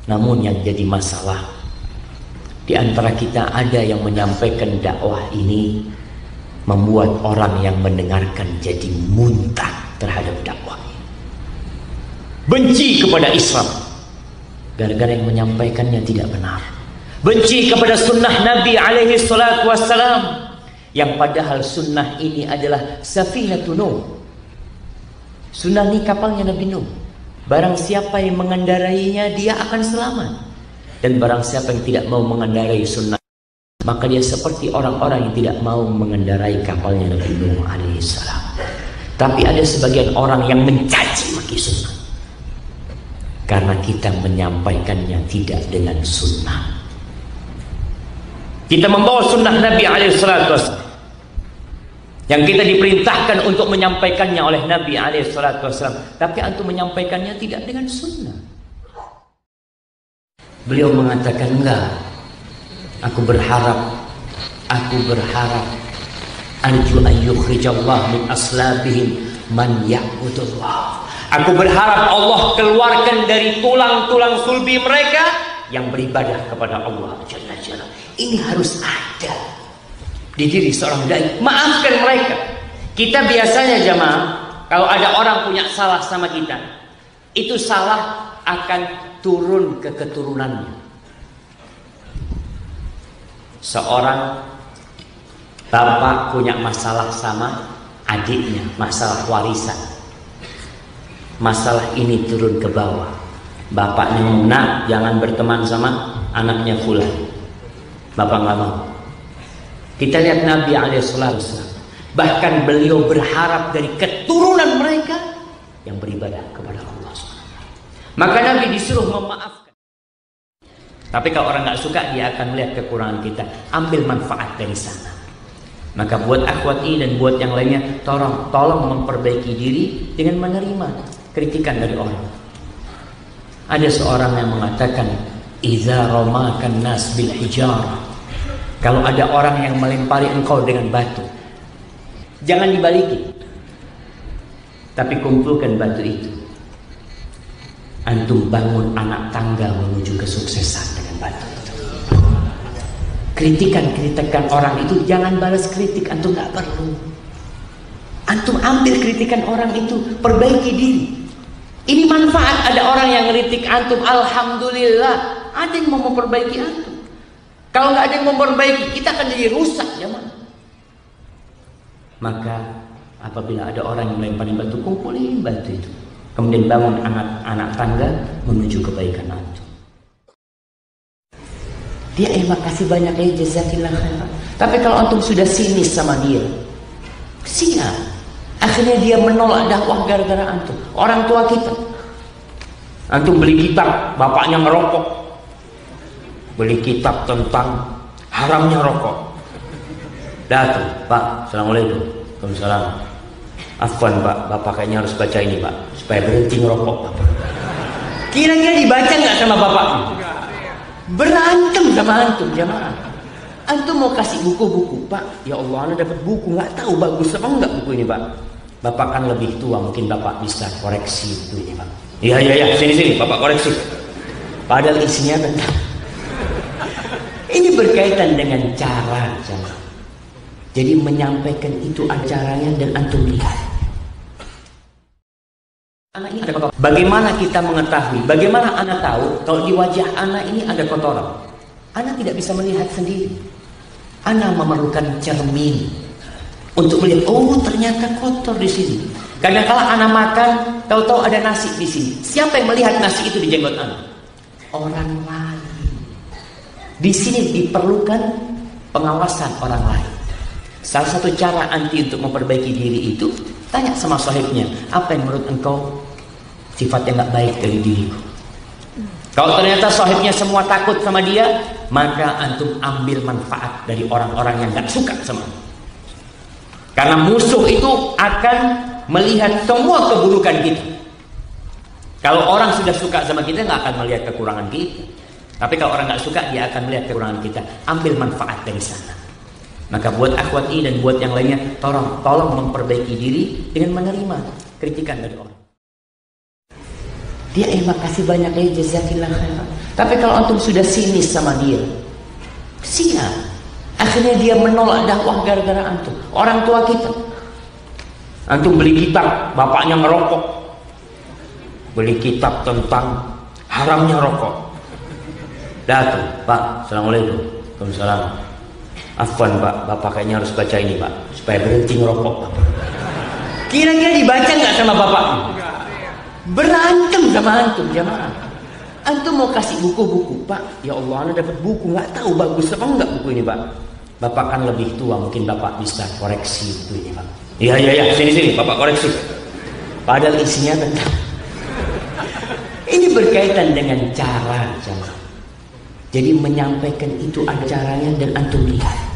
Namun yang jadi masalah, di antara kita ada yang menyampaikan dakwah ini membuat orang yang mendengarkan jadi muntah terhadap dakwah ini, benci kepada Islam gara-gara yang menyampaikannya tidak benar, benci kepada sunnah Nabi alaihi salatu wassalam, yang padahal sunnah ini adalah safinatun Nuh. Sunnah ini kapalnya Nabi Nuh. Barang siapa yang mengendarainya, dia akan selamat. Dan barang siapa yang tidak mau mengendarai sunnah, maka dia seperti orang-orang yang tidak mau mengendarai kapalnya Nabi Nuh alaihissalam. Tapi ada sebagian orang yang mencaci maki sunnah karena kita menyampaikannya tidak dengan sunnah. Kita membawa sunnah Nabi alaihissalam yang kita diperintahkan untuk menyampaikannya oleh Nabi alaihissalam, tapi antum menyampaikannya tidak dengan sunnah. Beliau mengatakan, enggak, aku berharap arju an yukhrijallah min aslabihim man ya'budullah. Aku berharap Allah keluarkan dari tulang-tulang sulbi mereka yang beribadah kepada Allah Jalla Jalla. Ini harus ada di diri seorang dai. Maafkan mereka. Kita biasanya jamaah, kalau ada orang punya salah sama kita, itu salah akan turun ke keturunannya. Seorang bapak punya masalah sama adiknya, masalah warisan. Masalah ini turun ke bawah. Bapaknya nak, jangan berteman sama anaknya fulan. Bapak nggak mau. Kita lihat Nabi alaihissalam, bahkan beliau berharap dari keturunan mereka yang beribadah kepada Allah. Maka Nabi disuruh memaafkan. Tapi kalau orang nggak suka, dia akan melihat kekurangan kita, ambil manfaat dari sana. Maka buat akhwat ini dan buat yang lainnya, tolong memperbaiki diri dengan menerima kritikan dari orang. Ada seorang yang mengatakan, "Idza ramakan nas bil hijarah." Kalau ada orang yang melempari engkau dengan batu, jangan dibalikin, tapi kumpulkan batu itu. Antum bangun anak tangga menuju kesuksesan dengan batu itu. Kritikan orang itu jangan balas kritik, antum nggak perlu. Antum ambil kritikan orang itu, perbaiki diri. Ini manfaat. Ada orang yang kritik antum, alhamdulillah, ada yang mau memperbaiki antum. Kalau nggak ada yang memperbaiki, kita akan jadi rusak ya. Maka apabila ada orang yang melempari batu, kumpulin batu itu, kemudian bangun anak tangga menuju kebaikan antum. Dia makasih banyak ya, jazakillah khairan. Tapi kalau antum sudah sinis sama dia, siap, akhirnya dia menolak dakwah gara-gara antum. Orang tua kita, antum beli kitab, bapaknya ngerokok, beli kitab tentang haramnya rokok. Datang, Pak, assalamualaikum. Waalaikumsalam. Afwan Pak, Bapak kayaknya harus baca ini Pak, supaya berhenti ngerokok Bapak. Kira-kira dibaca nggak sama Bapak? Berantem sama antum jamaah. Antum mau kasih buku-buku, Pak, ya Allah, Anda dapat buku, nggak tahu bagus apa enggak buku ini Pak. Bapak kan lebih tua, mungkin Bapak bisa koreksi buku ini Pak. Iya, sini Bapak koreksi. Padahal isinya tentang ini berkaitan dengan cara jamaah. Jadi menyampaikan itu acaranya dan antum lihat. Anak ini ada kotoran. Bagaimana kita mengetahui? Bagaimana anak tahu kalau di wajah anak ini ada kotoran? Anak tidak bisa melihat sendiri. Anak memerlukan cermin untuk melihat. Oh, ternyata kotor di sini. Kadang-kala anak makan, tahu-tahu ada nasi di sini. Siapa yang melihat nasi itu di jenggot anak? Orang lain. Di sini diperlukan pengawasan orang lain. Salah satu cara anti untuk memperbaiki diri itu, tanya sama sahibnya, apa yang menurut engkau sifat yang gak baik dari diriku? Kalau ternyata sahibnya semua takut sama dia, maka antum ambil manfaat dari orang-orang yang gak suka sama dia. Karena musuh itu akan melihat semua keburukan kita. Kalau orang sudah suka sama kita, gak akan melihat kekurangan kita. Tapi kalau orang gak suka, dia akan melihat kekurangan kita. Ambil manfaat dari sana. Maka buat akhwat ini dan buat yang lainnya, tolong memperbaiki diri dengan menerima kritikan dari orang. Dia makasih banyak ya, jazakillah khairan. Tapi kalau antum sudah sinis sama dia, kesian. Akhirnya dia menolak dakwah gara-gara antum. Orang tua kita, antum beli kitab, bapaknya ngerokok. Beli kitab tentang haramnya rokok. Datang, Pak, assalamualaikum. Waalaikumsalam. Afwan Pak, bapak kayaknya harus baca ini Pak, supaya berhenti ngerokok. Kira-kira dibaca nggak sama bapak? Berantem sama antum, jamaah. Antum mau kasih buku-buku, Pak. Ya Allah, anda dapat buku, nggak tahu bagus apa enggak buku ini Pak. Bapak kan lebih tua, mungkin bapak bisa koreksi buku ini Pak. Iya, sini bapak koreksi. Padahal isinya tentang ini berkaitan dengan cara, jamaah. Jadi menyampaikan itu ada caranya dan antum lihat.